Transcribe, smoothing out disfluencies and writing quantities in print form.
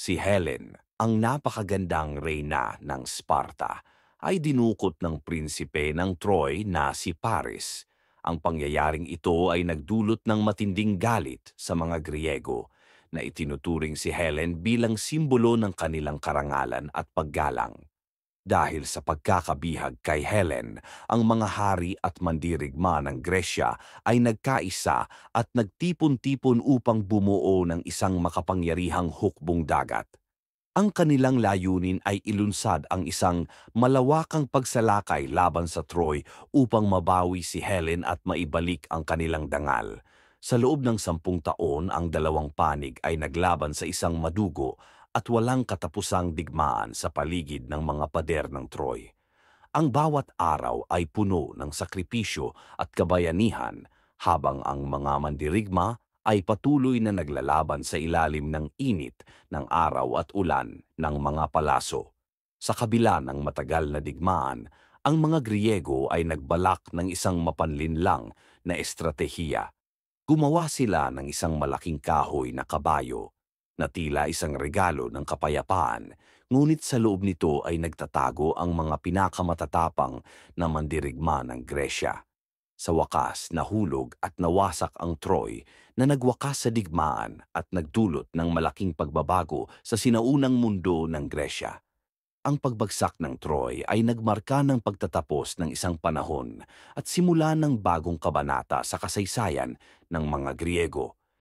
Si Helen, ang napakagandang reyna ng Sparta, ay dinukot ng prinsipe ng Troy na si Paris. Ang pangyayaring ito ay nagdulot ng matinding galit sa mga Griego na itinuturing si Helen bilang simbolo ng kanilang karangalan at paggalang. Dahil sa pagkakabihag kay Helen, ang mga hari at mandirigma ng Gresya ay nagkaisa at nagtipon-tipon upang bumuo ng isang makapangyarihang hukbong dagat. Ang kanilang layunin ay ilunsad ang isang malawakang pagsalakay laban sa Troy upang mabawi si Helen at maibalik ang kanilang dangal. Sa loob ng 10 taon, ang dalawang panig ay naglaban sa isang madugo at walang katapusang digmaan sa paligid ng mga pader ng Troy. Ang bawat araw ay puno ng sakripisyo at kabayanihan habang ang mga mandirigma ay patuloy na naglalaban sa ilalim ng init ng araw at ulan ng mga palaso. Sa kabila ng matagal na digmaan, ang mga Griego ay nagbalak ng isang mapanlinlang na estratehiya. Gumawa sila ng isang malaking kahoy na kabayo na tila isang regalo ng kapayapaan, ngunit sa loob nito ay nagtatago ang mga pinakamatatapang na mandirigma ng Gresya. Sa wakas, nahulog at nawasak ang Troy na nagwakas sa digmaan at nagdulot ng malaking pagbabago sa sinaunang mundo ng Gresya. Ang pagbagsak ng Troy ay nagmarka ng pagtatapos ng isang panahon at simula ng bagong kabanata sa kasaysayan ng mga Griego.